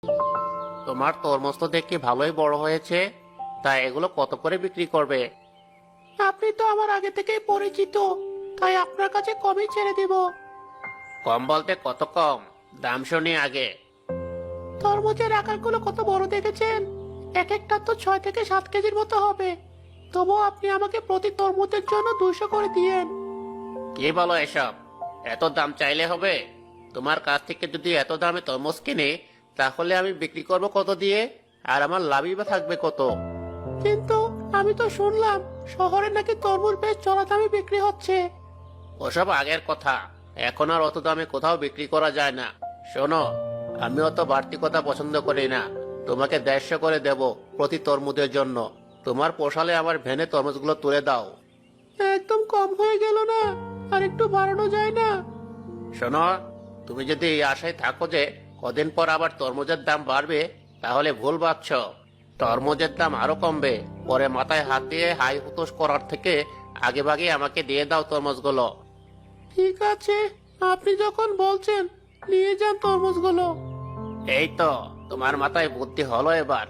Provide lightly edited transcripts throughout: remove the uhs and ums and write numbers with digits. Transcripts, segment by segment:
তোমার তরমুজ তো দেখি ভালোই বড় হয়েছে, তা এগুলো কত করে বিক্রি করবে? আপনি তো আমার আগে থেকেই পরিচিত, তাই আপনার কাছে কমই ছেড়ে দেব। কম বলতে কত কম? দাম শুনি আগে। তরমুজের আকারগুলো কত বড় দেখেছেন? এক একটা তো 6 থেকে 7 কেজির মতো হবে। তবুও আপনি আমাকে প্রতি তরমুজের জন্য 200 করে দিয়েন। কি বলো এসব? এত দাম চাইলে হবে? তোমার কাছ থেকে যদি এত দামে তরমুজ কিনে, তাহলে আমি বিক্রি করব কত দিয়ে? আর আমার লাভই বা থাকবে কত? কিন্তু আমি তো শুনলাম শহরে নাকি তরমুজ বেশ চড়া দামে বিক্রি হচ্ছে। ওসব আগের কথা। এখন আর অত দামে কোথাও বিক্রি করা যায় না। শোনো, আমি অত বাড়তি কথা পছন্দ করি না। তোমাকে 150 করে দেব প্রতি তরমুজের জন্য। তোমার পোষালে আমার ভ্যানে তরমুজগুলো তুলে দাও। একদম কম হয়ে গেল না? আর একটু বাড়ানো যায় না? শোনো, তুমি যদি এই আশায় থাকো যে কদিন পর আবার তরমুজের দাম বাড়বে, তাহলে ভুল ভাবছো। তরমুজের দাম আরো কমবে। পরে মাথায় হাত দিয়ে হাই হুতোষ করার থেকে আগে ভাগে আমাকে দিয়ে দাও তরমুজগুলো। ঠিক আছে, আপনি যখন বলছেন নিয়ে যান তরমুজগুলো। এই তো, তোমার মাথায় বুদ্ধি হলো এবার।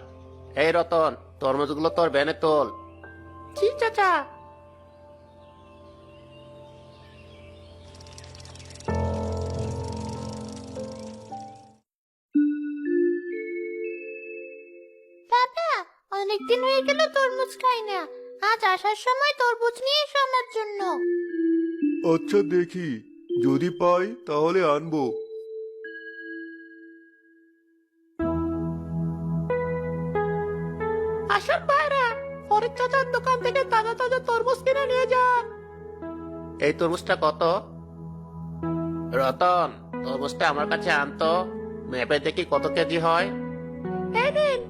এই রতন, তরমুজগুলো তোর ভ্যানে তোল। জি চাচা। বাবা, অনেকদিন হয়ে গেল তরমুজ খাই না। আজ আসার সময় তরমুজ নিয়ে এসো আমার জন্য। আচ্ছা দেখি, যদি পাই তাহলে আনবো। আসল ভাইরা, ফরিদ চাচার দোকান থেকে তাজা তাজা তরমুজ কিনে নিয়ে যান। এই তরমুজটা কত? রতন, তরমুজটা আমার কাছে আনতো। মেপে দেখি কত কেজি হয়। এই নিন।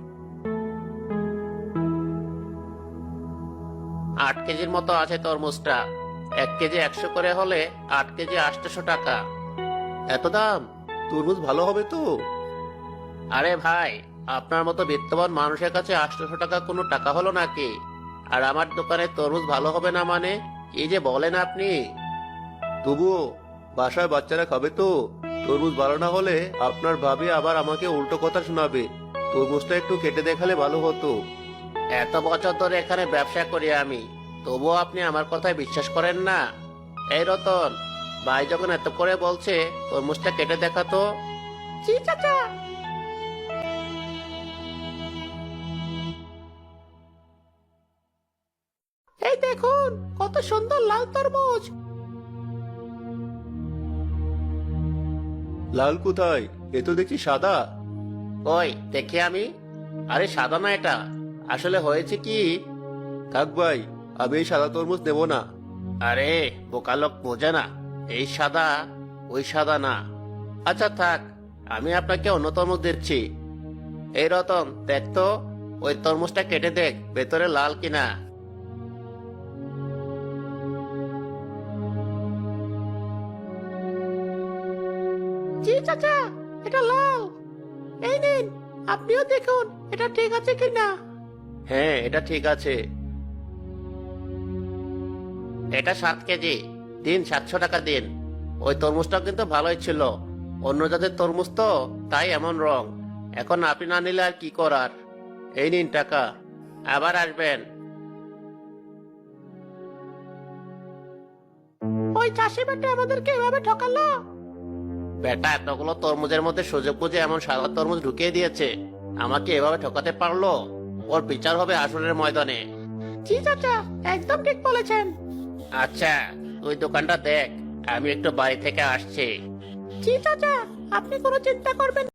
8 কেজির মতো আছে তরমুজটা। 1 কেজি 100 করে হলে 8 কেজি 800 টাকা। এত দাম? তরমুজ ভালো হবে তো? আরে ভাই, আপনার মতো বিত্তবান মানুষের কাছে 800 টাকা কোনো টাকা হলো নাকি? আর আমার দোকানে তরমুজ ভালো হবে না মানে? কি যে বলেন আপনি! তবুও বাসায় বাচ্চারা খাবে তো। তরমুজ ভালো না হলে আপনার ভাবি আবার আমাকে উল্টো কথা শোনাবে। তরমুজটা একটু কেটে দেখালে ভালো হতো। এত বছর ধরে এখানে ব্যবসা করি আমি, তবুও আপনি আমার কথায় বিশ্বাস করেন না? এই রতন, ভাই যখন এত করে বলছে, তরমুজটা কেটে দেখাতো। জি চাচা। এই দেখুন, কত সুন্দর লাল তরমুজ। লাল কোথায়? এ তো দেখছি সাদা। ওই দেখি আমি। আরে সাদা না এটা। আসলে হয়েছে কি? থাক ভাই, আমি এই সাদা তরমুজ নেব না। আরে বোকা লোক বোঝে না, এই সাদা ওই সাদা না। আচ্ছা থাক, আমি আপনাকে অন্য তরমুজ দিচ্ছি। এই রতন, দেখ তো, ওই তরমুজটা কেটে দেখ ভেতরে লাল কিনা। জি চাচা, এটা লাল। এই নিন, আপনিও দেখুন এটা ঠিক আছে কিনা। হ্যাঁ, এটা ঠিক আছে। এটা 7 কেজি। দিন 700 টাকা দিন। ওই তরমুজটাও কিন্তু ভালোই ছিল। অন্য জাতের তরমুজ তো, তাই এমন রং। এখন আপনি না নিলে আর কি করার। এই নিন টাকা। আবার আসবেন। ওই চাষি বেটা আমাদেরকে এভাবে ঠকালো। বেটা এতগুলো তরমুজের মধ্যে সুযোগ বুঝে এমন সাদা তরমুজ ঢুকিয়ে দিয়েছে। আমাকে এভাবে ঠকাতে পারলো? ওর বিচার হবে আসরের ময়দানে। জি চাচা, একদম ঠিক বলেছেন। আচ্ছা, তুই দোকানটা দেখ, আমি একটু বাড়ি থেকে আসছি। জি চাচা, আপনি কোনো চিন্তা করবেন